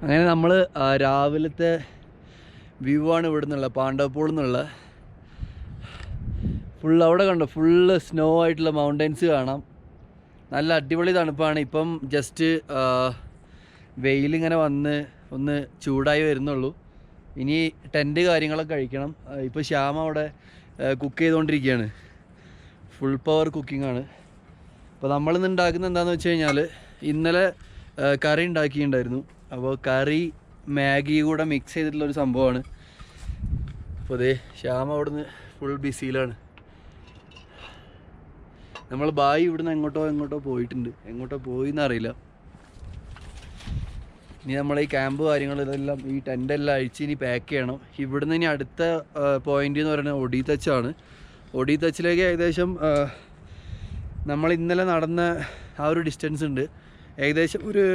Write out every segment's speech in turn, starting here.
അങ്ങനെ നമ്മൾ രാവിലത്തെ വ്യൂ ആണ് ഇവിടെ നിന്നുള്ള പാണ്ഡവപ്പൂളിൽ നിന്നുള്ള. അവിടെ കണ്ടോ, ഫുള്ള് സ്നോ ആയിട്ടുള്ള മൗണ്ടൻസ് കാണാം. നല്ല അടിപൊളി തണുപ്പാണ്. ഇപ്പം ജസ്റ്റ് വെയിലിങ്ങനെ വന്ന് ഒന്ന് ചൂടായി വരുന്നുള്ളൂ. ഇനി ടെൻറ്റ് കാര്യങ്ങളൊക്കെ കഴിക്കണം. ഇപ്പോൾ ശ്യാമ അവിടെ കുക്ക് ചെയ്തുകൊണ്ടിരിക്കുകയാണ്. ഫുൾ പവർ കുക്കിംഗ് ആണ്. അപ്പോൾ നമ്മളിന്ന് ഉണ്ടാക്കുന്നത് എന്താണെന്ന് വെച്ച് കഴിഞ്ഞാൽ, ഇന്നലെ കറി ഉണ്ടാക്കിയിട്ടുണ്ടായിരുന്നു. അപ്പോൾ കറി മാഗി കൂടെ മിക്സ് ചെയ്തിട്ടുള്ളൊരു സംഭവമാണ്. അപ്പോൾ അതേ ശ്യാമ അവിടുന്ന് ഫുൾ ബിസിയിലാണ്. നമ്മൾ ബായി ഇവിടുന്ന് എങ്ങോട്ടോ പോയിട്ടുണ്ട്. എങ്ങോട്ടോ പോയിന്നറിയില്ല. ഇനി നമ്മൾ ഈ ക്യാമ്പ് കാര്യങ്ങൾ ഇതെല്ലാം ഈ ടെൻ്റെല്ലാം അഴിച്ച് ഇനി പാക്ക് ചെയ്യണം. ഇവിടുന്ന് ഇനി അടുത്ത പോയിൻ്റ് എന്ന് പറയുന്നത് ഒഡീതച്ചാണ്. ഒഡീതച്ചിലേക്ക് ഏകദേശം നമ്മൾ ഇന്നലെ നടന്ന ആ ഒരു ഡിസ്റ്റൻസ് ഉണ്ട്. ഏകദേശം ഒരു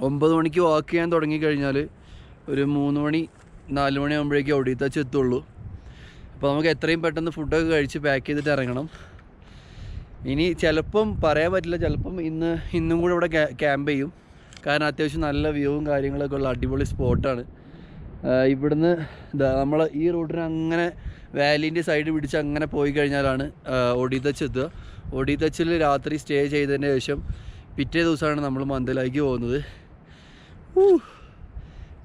9 മണിക്ക് വാക്ക് ചെയ്യാൻ തുടങ്ങിക്കഴിഞ്ഞാൽ ഒരു 3 മണി 4 മണി ആകുമ്പോഴേക്കും ഒഡീതച്ച് എത്തുള്ളൂ. അപ്പോൾ നമുക്ക് എത്രയും പെട്ടെന്ന് ഫുഡൊക്കെ കഴിച്ച് പാക്ക് ചെയ്തിട്ട് ഇറങ്ങണം. ഇനി ചിലപ്പം പറയാൻ പറ്റില്ല, ചിലപ്പം ഇന്നും കൂടെ ഇവിടെ ക്യാമ്പ് ചെയ്യും. കാരണം അത്യാവശ്യം നല്ല വ്യൂവും കാര്യങ്ങളൊക്കെ ഉള്ള അടിപൊളി സ്പോട്ടാണ്. ഇവിടുന്ന് നമ്മൾ ഈ റൂട്ടിന് അങ്ങനെ വാലീൻ്റെ സൈഡ് പിടിച്ച് അങ്ങനെ പോയി കഴിഞ്ഞാലാണ് ഒഡീതച്ച് എത്തുക. ഒഡീതച്ചിൽ രാത്രി സ്റ്റേ ചെയ്തതിന് ശേഷം പിറ്റേ ദിവസമാണ് നമ്മൾ മന്ദലായിക്ക് പോകുന്നത്.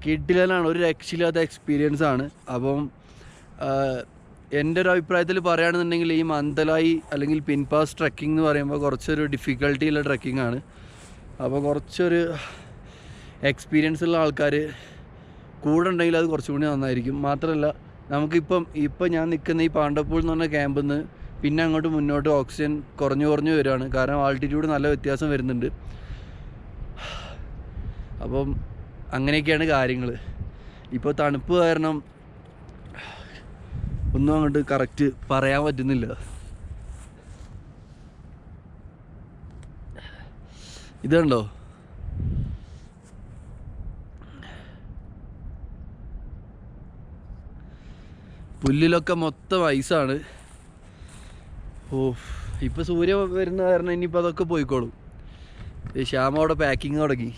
കിഡിലനാണ്, ഒരു രക്ഷയില്ലാത്ത എക്സ്പീരിയൻസ് ആണ്. അപ്പം എൻ്റെ ഒരു അഭിപ്രായത്തിൽ പറയുകയാണെന്നുണ്ടെങ്കിൽ ഈ മന്ദലായി അല്ലെങ്കിൽ പിൻപാസ് ട്രെക്കിംഗ് എന്ന് പറയുമ്പോൾ കുറച്ചൊരു ഡിഫിക്കൽട്ടിയുള്ള ട്രെക്കിംഗ് ആണ്. അപ്പോൾ കുറച്ചൊരു എക്സ്പീരിയൻസ് ഉള്ള ആൾക്കാർ കൂടെ ഉണ്ടെങ്കിൽ അത് കുറച്ചും കൂടി നന്നായിരിക്കും. മാത്രമല്ല നമുക്കിപ്പം ഞാൻ നിൽക്കുന്ന ഈ പാണ്ഡവപ്പൂൾ എന്ന് പറഞ്ഞ ക്യാമ്പിൽ നിന്ന് പിന്നെ അങ്ങോട്ട് മുന്നോട്ട് ഓക്സിജൻ കുറഞ്ഞു വരികയാണ്. കാരണം ആൾട്ടിറ്റ്യൂഡ് നല്ല വ്യത്യാസം വരുന്നുണ്ട്. അപ്പം അങ്ങനെയൊക്കെയാണ് കാര്യങ്ങൾ. ഇപ്പോൾ തണുപ്പ് കാരണം ഒന്നും അങ്ങോട്ട് കറക്റ്റ് പറയാൻ പറ്റുന്നില്ല. ഇതുണ്ടോ, പുല്ലിലൊക്കെ മൊത്തം ഐസാണ്. ഇപ്പോൾ സൂര്യ വരുന്ന കാരണം ഇനിയിപ്പോൾ അതൊക്കെ പോയിക്കോളും. ശ്യാമ അവിടെ പാക്കിങ് തുടങ്ങി.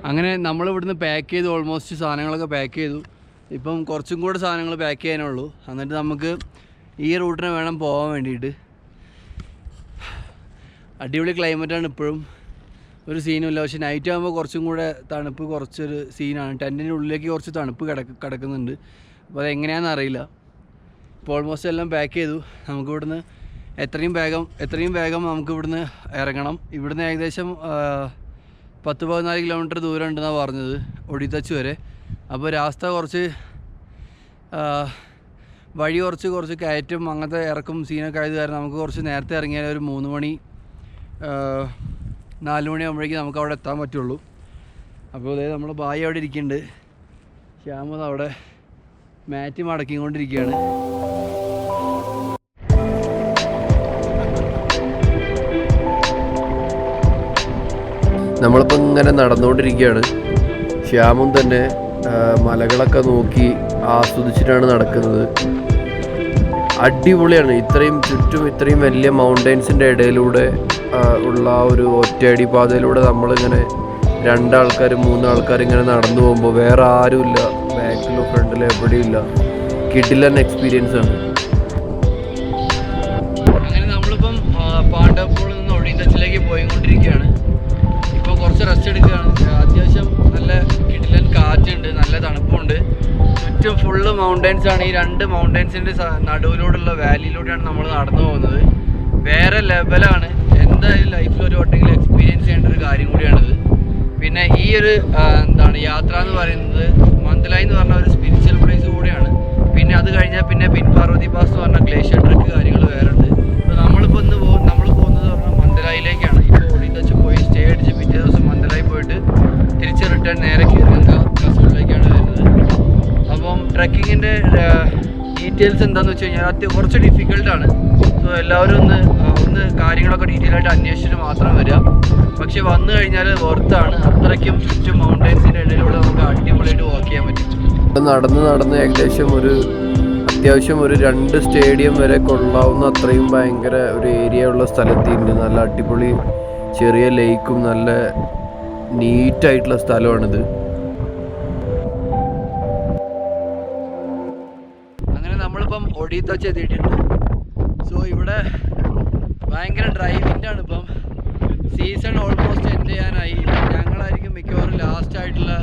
അങ്ങനെ നമ്മളിവിടുന്ന് പാക്ക് ചെയ്തു, ഓൾമോസ്റ്റ് സാധനങ്ങളൊക്കെ പാക്ക് ചെയ്തു. ഇപ്പം കുറച്ചും കൂടെ സാധനങ്ങൾ പാക്ക് ചെയ്യാനുള്ളൂ. എന്നിട്ട് നമുക്ക് ഈ റൂട്ടിന് വേണം പോകാൻ വേണ്ടിയിട്ട്. അടിപൊളി ക്ലൈമറ്റാണ് ഇപ്പോഴും, ഒരു സീനുമില്ല. പക്ഷെ നൈറ്റ് ആകുമ്പോൾ കുറച്ചും കൂടെ തണുപ്പ് കുറച്ചൊരു സീനാണ്. ടെൻറ്റിൻ്റെ ഉള്ളിലേക്ക് കുറച്ച് തണുപ്പ് കിടക്കുന്നുണ്ട്. അപ്പോൾ അതെങ്ങനെയാണെന്ന് അറിയില്ല. ഇപ്പോൾ ഓൾമോസ്റ്റ് എല്ലാം പാക്ക് ചെയ്തു. നമുക്കിവിടുന്ന് എത്രയും വേഗം നമുക്കിവിടുന്ന് ഇറങ്ങണം. ഇവിടുന്ന് ഏകദേശം 10-14 കിലോമീറ്റർ ദൂരം ഉണ്ടെന്നാണ് പറഞ്ഞത് ഒഡീതച്ച് വരെ. അപ്പോൾ രാസ്ത കുറച്ച് വഴി കുറച്ച് കയറ്റും അങ്ങനത്തെ ഇറക്കും സീനൊക്കെ ആയത് കാരണം നമുക്ക് കുറച്ച് നേരത്തെ ഇറങ്ങിയാൽ ഒരു 3 മണി 4 മണി ആകുമ്പോഴേക്കും നമുക്ക് അവിടെ എത്താൻ പറ്റുള്ളൂ. അപ്പോൾ അതായത് നമ്മൾ ബായി അവിടെ ഇരിക്കുന്നുണ്ട്. ശ്യാമത് അവിടെ മാറ്റ് മടക്കിക്കൊണ്ടിരിക്കുകയാണ്. നമ്മളിപ്പോൾ ഇങ്ങനെ നടന്നുകൊണ്ടിരിക്കുകയാണ്. ശ്യാമും തന്നെ മലകളൊക്കെ നോക്കി ആസ്വദിച്ചിട്ടാണ് നടക്കുന്നത്. അടിപൊളിയാണ്. ചുറ്റും ഇത്രയും വലിയ മൗണ്ടൻസിൻ്റെ ഇടയിലൂടെ ഉള്ള ഒരു ഒറ്റയടി പാതയിലൂടെ നമ്മളിങ്ങനെ 2 ആൾക്കാർ 3 ആൾക്കാർ ഇങ്ങനെ നടന്നു പോകുമ്പോൾ വേറെ ആരുമില്ല, ബാക്കിലോ ഫ്രണ്ടിലോ എവിടെയില്ല. കിഡിലൻ എക്സ്പീരിയൻസ് ആണ്. അങ്ങനെ നമ്മളിപ്പം പാണ്ഡവപ്പൂളിൽ നിന്ന് ഒഡീതച്ചിലേക്ക് പോയിക്കൊണ്ടിരിക്കുകയാണ്. ഇപ്പോൾ കുറച്ച് റെസ്റ്റ് എടുക്കുകയാണ്. അത്യാവശ്യം നല്ല കിഡിലൻ കാറ്റുണ്ട്, നല്ല തണുപ്പുണ്ട്. ചുറ്റും ഫുള്ള് മൗണ്ടൻസ് ആണ്. ഈ 2 മൗണ്ടൻസിൻ്റെ നടുവിലൂടെയുള്ള വാലിയിലൂടെയാണ് നമ്മൾ നടന്നു പോകുന്നത്. വേറെ ലെവലാണ്. എന്തായാലും ലൈഫിൽ ഒരു വട്ടെങ്കിലും എക്സ്പീരിയൻസ് ചെയ്യേണ്ട ഒരു കാര്യം കൂടിയാണിത്. പിന്നെ ഈ ഒരു യാത്ര എന്ന് പറയുന്നത് മന്ദലായി എന്ന് പറഞ്ഞ ഒരു സ്പിരിച്വൽ പ്ലേസ് കൂടിയാണ്. പിന്നെ അത് കഴിഞ്ഞാൽ പിന്നെ പിൻപാർവതി പാസ് എന്ന് പറഞ്ഞ ഗ്ലേഷ്യർ ട്രക്ക് കാര്യങ്ങൾ വേറെ ഉണ്ട്. അപ്പോൾ നമ്മൾ പോകുന്നത് പറഞ്ഞാൽ മന്ദലായിലേക്കാണ്. ഇപ്പോൾ ഒഡീതച്ച് പോയി സ്റ്റേ അടിച്ച് പിറ്റേ ദിവസം മന്ദലായി പോയിട്ട് തിരിച്ച് റിട്ടേൺ നേരെ കീർഗംഗ കാസർഗോഡിലേക്കാണ് വരുന്നത്. അപ്പം ട്രക്കിങ്ങിൻ്റെ ഡീറ്റെയിൽസ് എന്താണെന്ന് വെച്ച് കഴിഞ്ഞാൽ കുറച്ച് ഡിഫിക്കൽട്ടാണ്. സോ എല്ലാവരും ഒന്ന് കാര്യങ്ങളൊക്കെ ഡീറ്റെയിൽ ആയിട്ട് അന്വേഷിച്ചിട്ട് മാത്രം വരിക. പക്ഷെ വന്നു കഴിഞ്ഞാൽ വർത്താണ്. അത്രയ്ക്കും ചുറ്റും മൗണ്ടൻസിൻ്റെ ഇടയിലൂടെ നമുക്ക് അടിപൊളിയായിട്ട് വാക്ക് ചെയ്യാൻ പറ്റും. നടന്ന് ഏകദേശം അത്യാവശ്യം ഒരു 2 സ്റ്റേഡിയം വരെ കൊള്ളാവുന്ന അത്രയും ഭയങ്കര ഒരു ഏരിയ ഉള്ള സ്ഥലത്തുണ്ട്. നല്ല അടിപൊളി ചെറിയ ലേക്കും നല്ല നീറ്റായിട്ടുള്ള സ്ഥലമാണിത്. അങ്ങനെ നമ്മളിപ്പം ഒഡീത്തച്ച് എത്തിയിട്ടുണ്ട്. സോ ഇവിടെ ഭയങ്കര ഡ്രൈവിൻ്റെ ആണ് ഇപ്പം. സീസൺ ഓൾമോസ്റ്റ് എൻഡ് ചെയ്യാനായി. ഞങ്ങളായിരിക്കും മിക്കവാറും ലാസ്റ്റ് ആയിട്ടുള്ള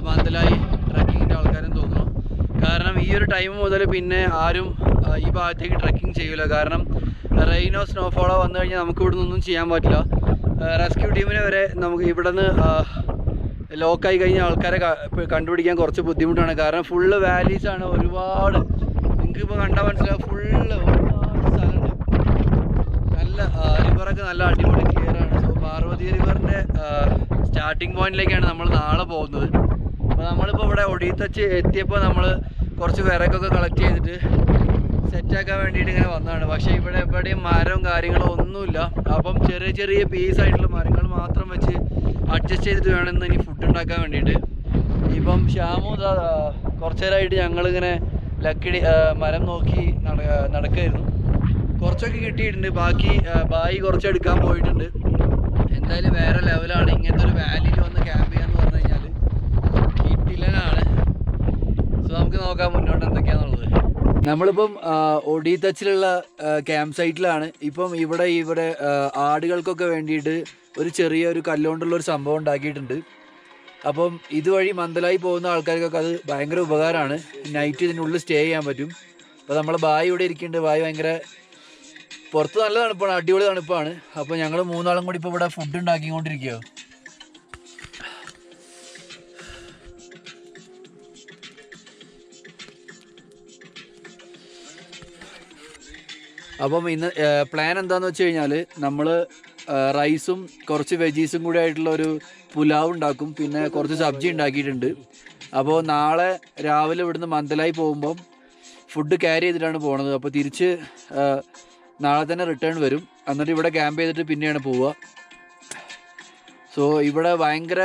മന്ദലായി ട്രക്കിങ്ങിൻ്റെ ആൾക്കാരും തോന്നുന്നു. കാരണം ഈ ഒരു ടൈം മുതൽ പിന്നെ ആരും ഈ ഭാഗത്തേക്ക് ട്രക്കിംഗ് ചെയ്യില്ല. കാരണം റെയിനോ സ്നോഫോളോ വന്നു കഴിഞ്ഞാൽ നമുക്ക് ഇവിടെ നിന്നൊന്നും ചെയ്യാൻ പറ്റില്ല. റെസ്ക്യൂ ടീമിനെ വരെ നമുക്ക് ഇവിടെ നിന്ന് ലോക്കായി കഴിഞ്ഞ ആൾക്കാരെ കണ്ടുപിടിക്കാൻ കുറച്ച് ബുദ്ധിമുട്ടാണ്. കാരണം ഫുള്ള് വാലീസാണ്. ഒരുപാട് നിങ്ങൾക്കിപ്പോൾ കണ്ടാൽ മനസ്സിലാവും. ഫുള്ള് ഒരുപാട് സ്ഥലമുണ്ട്. നല്ല റിവറൊക്കെ നല്ല അടിപൊളി ക്ലിയറാണ്. സോ പാർവതി റിവറിൻ്റെ സ്റ്റാർട്ടിങ് പോയിന്റിലേക്കാണ് നമ്മൾ നാളെ പോകുന്നത്. അപ്പോൾ നമ്മളിപ്പോൾ ഇവിടെ ഒഡീത്തച്ച് എത്തിയപ്പോൾ നമ്മൾ കുറച്ച് വിറകൊക്കെ കളക്ട് ചെയ്തിട്ട് സെറ്റാക്കാൻ വേണ്ടിയിട്ട് ഇങ്ങനെ വന്നതാണ്. പക്ഷേ ഇവിടെ എവിടെയും മരവും കാര്യങ്ങളോ ഒന്നുമില്ല. അപ്പം ചെറിയ ചെറിയ പീസായിട്ടുള്ള മരങ്ങൾ മാത്രം വെച്ച് അഡ്ജസ്റ്റ് ചെയ്തിട്ട് വേണം ഇന്ന് ഇനി ഫുഡ് ഉണ്ടാക്കാൻ വേണ്ടിയിട്ട്. ഇപ്പം ശ്യാമു കുറച്ച് നേരമായിട്ട് ഞങ്ങളിങ്ങനെ ലക്കിടി മരം നോക്കി നടക്കായിരുന്നു. കുറച്ചൊക്കെ കിട്ടിയിട്ടുണ്ട്. ബായി കുറച്ച് എടുക്കാൻ പോയിട്ടുണ്ട്. എന്തായാലും വേറെ ലെവലാണ്. ഇങ്ങനത്തെ ഒരു വാലിയിൽ വന്ന് ക്യാമ്പ് ചെയ്യാന്ന് പറഞ്ഞു കഴിഞ്ഞാൽ കിട്ടില്ലനാണ്. സോ നമുക്ക് നോക്കാം മുന്നോട്ട് എന്തൊക്കെയാണെന്നുള്ളത്. നമ്മളിപ്പം ഒഡീത്തച്ചിലുള്ള ക്യാമ്പ് സൈറ്റിലാണ്. ഇപ്പം ഇവിടെ ആടുകൾക്കൊക്കെ വേണ്ടിയിട്ട് ഒരു ചെറിയൊരു കല്ലുകൊണ്ടുള്ളൊരു സംഭവം ഉണ്ടാക്കിയിട്ടുണ്ട്. അപ്പം ഇതുവഴി മന്ദലായി പോകുന്ന ആൾക്കാർക്കൊക്കെ അത് ഭയങ്കര ഉപകാരമാണ്. നൈറ്റ് ഇതിനുള്ളിൽ സ്റ്റേ ചെയ്യാൻ പറ്റും. അപ്പോൾ നമ്മൾ ബായി ഇവിടെ ഇരിക്കുന്നുണ്ട്. ബായി ഭയങ്കര പുറത്ത് നല്ല തണുപ്പാണ്, അടിപൊളി തണുപ്പാണ്. അപ്പോൾ ഞങ്ങൾ 3 ആളും കൂടി ഇപ്പോൾ ഇവിടെ ഫുഡ് ഉണ്ടാക്കിക്കൊണ്ടിരിക്കുകയോ. അപ്പം ഇന്ന് പ്ലാൻ എന്താണെന്ന് വെച്ച് കഴിഞ്ഞാൽ നമ്മൾ റൈസും കുറച്ച് വെജീസും കൂടി ആയിട്ടുള്ള ഒരു പുലാവ് ഉണ്ടാക്കും. പിന്നെ കുറച്ച് സബ്ജി ഉണ്ടാക്കിയിട്ടുണ്ട്. അപ്പോൾ നാളെ രാവിലെ ഇവിടുന്ന് മന്ദലായി പോകുമ്പം ഫുഡ് ക്യാരി ചെയ്തിട്ടാണ് പോണത്. അപ്പോൾ തിരിച്ച് നാളെ തന്നെ റിട്ടേൺ വരും. എന്നിട്ട് ഇവിടെ ക്യാമ്പ് ചെയ്തിട്ട് പിന്നെയാണ് പോവുക. സോ ഇവിടെ ഭയങ്കര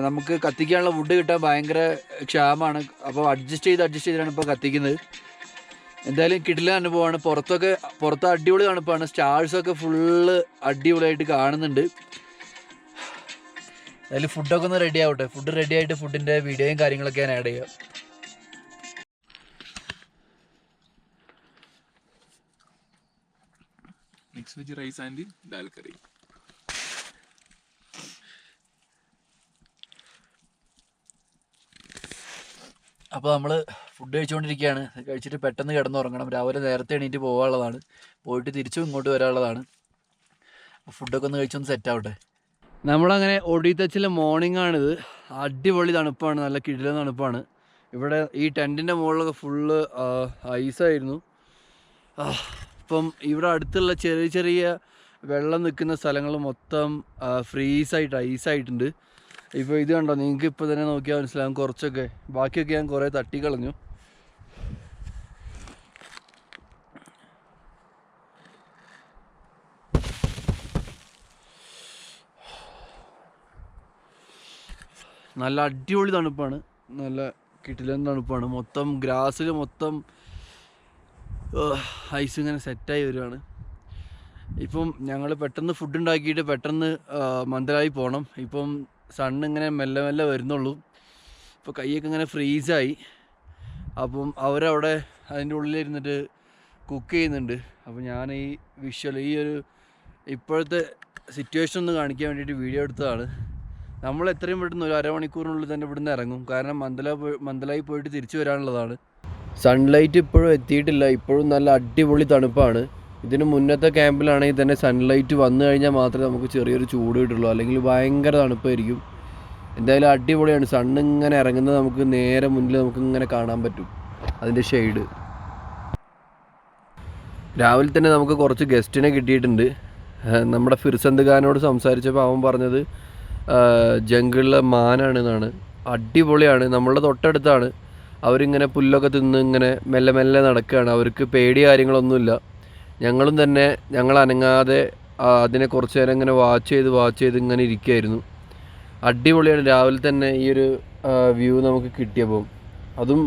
നമുക്ക് കത്തിക്കാനുള്ള വുഡ് കിട്ടാൻ ഭയങ്കര ക്ഷാമമാണ്. അപ്പോൾ അഡ്ജസ്റ്റ് ചെയ്തിട്ടാണ് ഇപ്പോൾ കത്തിക്കുന്നത്. എന്തായാലും കിടില അനുഭവമാണ്. പുറത്ത് അടിപൊളി തണുപ്പാണ്. സ്റ്റാർസൊക്കെ ഫുള്ള് അടിപൊളിയായിട്ട് കാണുന്നുണ്ട്. അതിൽ ഫുഡൊക്കെ ഒന്ന് റെഡി ആവട്ടെ. ഫുഡ് റെഡി ആയിട്ട് ഫുഡിൻ്റെ വീഡിയോയും കാര്യങ്ങളൊക്കെ ഞാൻ ആഡ് ചെയ്യാം. Mix veg rice and dal curry. അപ്പോൾ നമ്മൾ ഫുഡ് കഴിച്ചുകൊണ്ടിരിക്കുകയാണ്. കഴിച്ചിട്ട് പെട്ടെന്ന് കിടന്നുറങ്ങണം. രാവിലെ നേരത്തെ എണീറ്റ് പോകാനുള്ളതാണ്. പോയിട്ട് തിരിച്ചും ഇങ്ങോട്ട് വരാനുള്ളതാണ്. അപ്പോൾ ഫുഡൊക്കെ ഒന്ന് കഴിച്ചൊന്ന് സെറ്റാവട്ടെ. നമ്മളങ്ങനെ ഒഡീത്തച്ചിലെ മോർണിംഗ് ആണിത്. അടിപൊളി തണുപ്പാണ്. നല്ല കിടിലൻ തണുപ്പാണ്. ഇവിടെ ഈ ടെൻറ്റിൻ്റെ മുകളിലൊക്കെ ഫുള്ള് ഐസായിരുന്നു. ഇപ്പം ഇവിടെ അടുത്തുള്ള ചെറിയ ചെറിയ വെള്ളം നിൽക്കുന്ന സ്ഥലങ്ങൾ മൊത്തം ഫ്രീസായിട്ട് ഐസായിട്ടുണ്ട്. ഇപ്പോൾ ഇത് കണ്ടോ, നിങ്ങൾക്ക് ഇപ്പോൾ തന്നെ നോക്കിയാൽ മനസ്സിലാകും. കുറച്ചൊക്കെ ബാക്കിയൊക്കെ ഞാൻ കുറേ തട്ടിക്കളഞ്ഞു. നല്ല അടിപൊളി തണുപ്പാണ്. നല്ല കിടിലൻ തണുപ്പാണ്. മൊത്തം ഗ്രാസിൽ മൊത്തം ഐസ് ഇങ്ങനെ സെറ്റായി വരുവാണ്. ഇപ്പം ഞങ്ങൾ പെട്ടെന്ന് ഫുഡ് ഉണ്ടാക്കിയിട്ട് പെട്ടെന്ന് മന്ദലായി പോകണം. ഇപ്പം സണ്ണിങ്ങനെ മെല്ലെ മെല്ലെ വരുന്നുള്ളൂ. ഇപ്പോൾ കൈയൊക്കെ ഇങ്ങനെ ഫ്രീസായി. അപ്പം അവരവിടെ അതിൻ്റെ ഉള്ളിലിരുന്നിട്ട് കുക്ക് ചെയ്യുന്നുണ്ട്. അപ്പോൾ ഞാൻ ഈ ഒരു ഇപ്പോഴത്തെ സിറ്റുവേഷൻ ഒന്ന് കാണിക്കാൻ വേണ്ടിയിട്ട് വീഡിയോ എടുത്തതാണ്. നമ്മൾ എത്രയും പെട്ടെന്ന് ഒരു അരമണിക്കൂറിനുള്ളിൽ തന്നെ ഇവിടുന്ന് ഇറങ്ങും. കാരണം മന്ദലായി പോയിട്ട് തിരിച്ചു വരാനുള്ളതാണ്. സൺലൈറ്റ് ഇപ്പോഴും എത്തിയിട്ടില്ല. ഇപ്പോഴും നല്ല അടിപൊളി തണുപ്പാണ്. ഇതിന് മുന്നത്തെ ക്യാമ്പിലാണെങ്കിൽ തന്നെ സൺലൈറ്റ് വന്നു കഴിഞ്ഞാൽ മാത്രമേ നമുക്ക് ചെറിയൊരു ചൂട് കിട്ടുള്ളൂ. അല്ലെങ്കിൽ ഭയങ്കര തണുപ്പായിരിക്കും. എന്തായാലും അടിപൊളിയാണ്. സണ്ണിങ്ങനെ ഇറങ്ങുന്നത് നമുക്ക് നേരെ മുന്നിൽ നമുക്കിങ്ങനെ കാണാൻ പറ്റും അതിൻ്റെ ഷെയ്ഡ്. രാവിലെ തന്നെ നമുക്ക് കുറച്ച് ഗസ്റ്റിനെ കിട്ടിയിട്ടുണ്ട്. നമ്മുടെ ഫിർസന്ത് ഖാനോട് സംസാരിച്ചപ്പോൾ അവൻ പറഞ്ഞത് ജംഗിളിലെ മാനാണെന്നാണ്. അടിപൊളിയാണ്. നമ്മളുടെ തൊട്ടടുത്താണ്. അവരിങ്ങനെ പുല്ലൊക്കെ തിന്ന് ഇങ്ങനെ മെല്ലെ മെല്ലെ നടക്കുകയാണ്. അവർക്ക് പേടി കാര്യങ്ങളൊന്നുമില്ല. ഞങ്ങളും തന്നെ ഞങ്ങൾ അനങ്ങാതെ അതിനെ കുറച്ച് നേരം ഇങ്ങനെ വാച്ച് ചെയ്ത് ഇങ്ങനെ ഇരിക്കുകയായിരുന്നു. അടിപൊളിയാണ്. രാവിലെ തന്നെ ഈ ഒരു വ്യൂ നമുക്ക് കിട്ടിയപ്പോൾ. അതും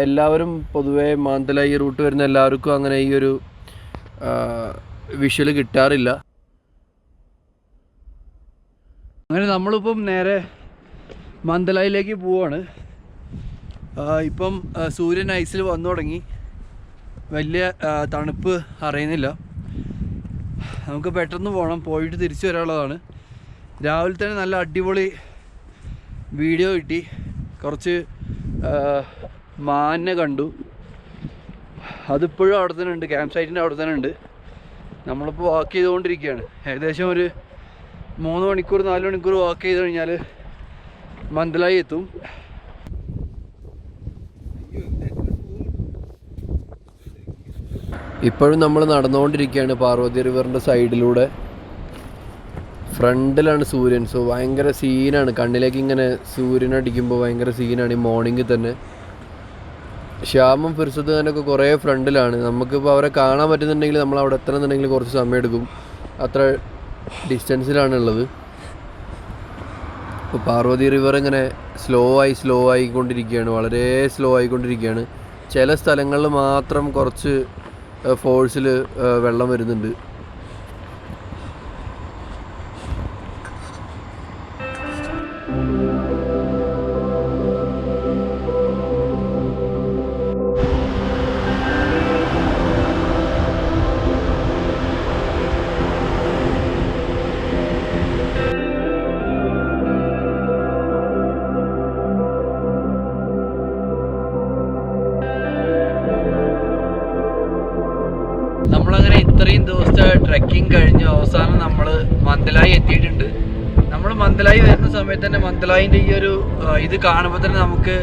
എല്ലാവരും പൊതുവേ മാന്തലായി റൂട്ട് വരുന്ന എല്ലാവർക്കും അങ്ങനെ ഈ ഒരു വിഷ്വൽ കിട്ടാറില്ല. അങ്ങനെ നമ്മളിപ്പം നേരെ മാന്തലായിലേക്ക് പോവാണ്. ഇപ്പം സൂര്യൻ ഐസിൽ വന്നു തുടങ്ങി, വലിയ തണുപ്പ് അറിയുന്നില്ല. നമുക്ക് പെട്ടെന്ന് പോകണം, പോയിട്ട് തിരിച്ചു വരാനുള്ളതാണ്. രാവിലെ തന്നെ നല്ല അടിപൊളി വീഡിയോ കിട്ടി, കുറച്ച് മാനിനെ കണ്ടു. അതിപ്പോഴും അവിടെ തന്നെ ഉണ്ട്, ക്യാമ്പ് സൈറ്റിൻ്റെ അവിടെ തന്നെ ഉണ്ട്. നമ്മളിപ്പോൾ വാക്ക് ചെയ്തുകൊണ്ടിരിക്കുകയാണ്. ഏകദേശം ഒരു 3 മണിക്കൂർ 4 മണിക്കൂർ വാക്ക് ചെയ്ത് കഴിഞ്ഞാൽ മാന്തലായി എത്തും. ഇപ്പോഴും നമ്മൾ നടന്നുകൊണ്ടിരിക്കുകയാണ് പാർവതി റിവറിൻ്റെ സൈഡിലൂടെ. ഫ്രണ്ടിലാണ് സൂര്യൻ. സോ ഭയങ്കര സീനാണ്, കണ്ണിലേക്ക് ഇങ്ങനെ സൂര്യൻ അടിക്കുമ്പോൾ ഭയങ്കര സീനാണ് ഈ മോർണിംഗിൽ തന്നെ. ശ്യാമും ഫിർസത്ത് ഖാനൊക്കെ കുറേ ഫ്രണ്ടിലാണ്. നമുക്കിപ്പോൾ അവരെ കാണാൻ പറ്റുന്നുണ്ടെങ്കിൽ നമ്മൾ അവിടെ എത്തണമെന്നുണ്ടെങ്കിൽ കുറച്ച് സമയം എടുക്കും, അത്ര ഡിസ്റ്റൻസിലാണുള്ളത്. ഇപ്പോൾ പാർവതി റിവർ ഇങ്ങനെ സ്ലോ ആയിക്കൊണ്ടിരിക്കുകയാണ്, വളരെ സ്ലോ ആയിക്കൊണ്ടിരിക്കുകയാണ്. ചില സ്ഥലങ്ങളിൽ മാത്രം കുറച്ച് ഫോഴ്സിൽ വെള്ളം വരുന്നുണ്ട്. നമ്മളങ്ങനെ ഇത്രയും ദിവസത്തെ ട്രെക്കിംഗ് കഴിഞ്ഞ് അവസാനം നമ്മൾ മാന്തലായി എത്തിയിട്ടുണ്ട്. നമ്മൾ മാന്തലായി വരുന്ന സമയത്ത് തന്നെ മാന്തലായിൻ്റെ ഈ ഒരു ഇത് കാണുമ്പോൾ തന്നെ നമുക്ക്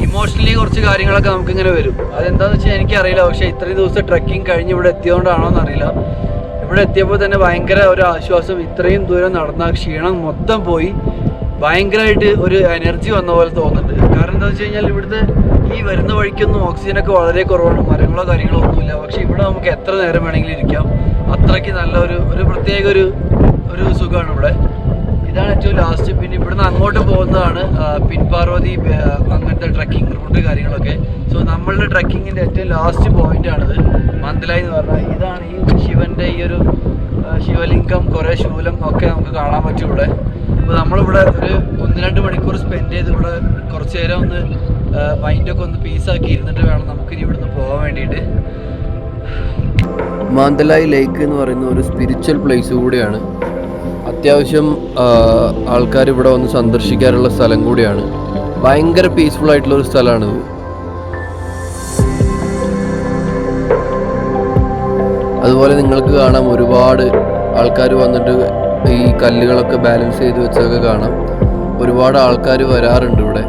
ഇമോഷണലി കുറച്ച് കാര്യങ്ങളൊക്കെ നമുക്കിങ്ങനെ വരും. അതെന്താണെന്ന് വെച്ചാൽ എനിക്കറിയില്ല, പക്ഷേ ഇത്രയും ദിവസത്തെ ട്രെക്കിംഗ് കഴിഞ്ഞ് ഇവിടെ എത്തിയതുകൊണ്ടാണോ എന്നറിയില്ല, ഇവിടെ എത്തിയപ്പോൾ തന്നെ ഭയങ്കര ഒരു ആശ്വാസം. ഇത്രയും ദൂരം നടന്ന ക്ഷീണം മൊത്തം പോയി, ഭയങ്കരമായിട്ട് ഒരു എനർജി വന്ന പോലെ തോന്നുന്നുണ്ട്. കാരണം എന്താണെന്ന് വെച്ച് കഴിഞ്ഞാൽ ഇവിടുത്തെ ഈ വരുന്ന വഴിക്കൊന്നും ഓക്സിജനൊക്കെ വളരെ കുറവാണ്, മരങ്ങളോ കാര്യങ്ങളോ ഒന്നുമില്ല. പക്ഷെ ഇവിടെ നമുക്ക് എത്ര നേരം വേണമെങ്കിലും ഇരിക്കാം, അത്രയ്ക്ക് നല്ല ഒരു പ്രത്യേക ഒരു സുഖമാണ് ഇവിടെ. ഇതാണ് ഏറ്റവും ലാസ്റ്റ്. പിന്നെ ഇവിടുന്ന് അങ്ങോട്ട് പോകുന്നതാണ് പിൻപാർവതി അങ്ങനത്തെ ട്രക്കിംഗ് റൂട്ട് കാര്യങ്ങളൊക്കെ. സോ നമ്മളുടെ ട്രക്കിങ്ങിൻ്റെ ഏറ്റവും ലാസ്റ്റ് പോയിൻ്റാണിത്, മാന്തലായി എന്ന് പറഞ്ഞാൽ. ഇതാണ് ഈ ശിവൻ്റെ ഈ ഒരു ശിവലിംഗം, കുറേ ശൂലം ഒക്കെ നമുക്ക് കാണാൻ പറ്റും ഇവിടെ. അപ്പോൾ നമ്മളിവിടെ ഒരു 1-2 മണിക്കൂർ സ്പെൻഡ് ചെയ്ത് ഇവിടെ കുറച്ച് നേരം ഒന്ന് മൈൻഡൊക്കെ ഒന്ന് പീസാക്കി ഇരുന്നിട്ട് വേണം നമുക്കിനി ഇവിടുന്ന് പോകാൻ വേണ്ടിയിട്ട്. മാന്തലായി ലേക്ക് എന്ന് പറയുന്ന ഒരു സ്പിരിച്വൽ പ്ലേസ് കൂടിയാണ്. അത്യാവശ്യം ആൾക്കാർ ഇവിടെ വന്ന് സന്ദർശിക്കാറുള്ള സ്ഥലം കൂടിയാണ്. ഭയങ്കര പീസ്ഫുൾ ആയിട്ടുള്ളൊരു സ്ഥലമാണിത്. അതുപോലെ നിങ്ങൾക്ക് കാണാം ഒരുപാട് ആൾക്കാർ വന്നിട്ട് ഈ കല്ലുകളൊക്കെ ബാലൻസ് ചെയ്ത് വെച്ചൊക്കെ കാണാം. ഒരുപാട് ആൾക്കാർ വരാറുണ്ട് ഇവിടെ.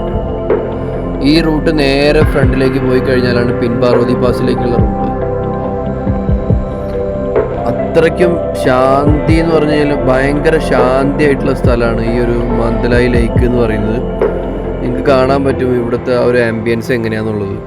ഈ റൂട്ട് നേരെ ഫ്രണ്ടിലേക്ക് പോയി കഴിഞ്ഞാലാണ് പിൻപാർവതി പാസിലേക്കുള്ള റൂട്ട്. അത്രയ്ക്കും ശാന്തി എന്ന് പറഞ്ഞു കഴിഞ്ഞാൽ ഭയങ്കര ശാന്തി ആയിട്ടുള്ള സ്ഥലമാണ് ഈ ഒരു മാന്തലായി ലേക്ക് എന്ന് പറയുന്നത്. നിങ്ങൾക്ക് കാണാൻ പറ്റും ഇവിടുത്തെ ആ ഒരു ആംബിയൻസ് എങ്ങനെയാണെന്നുള്ളത്.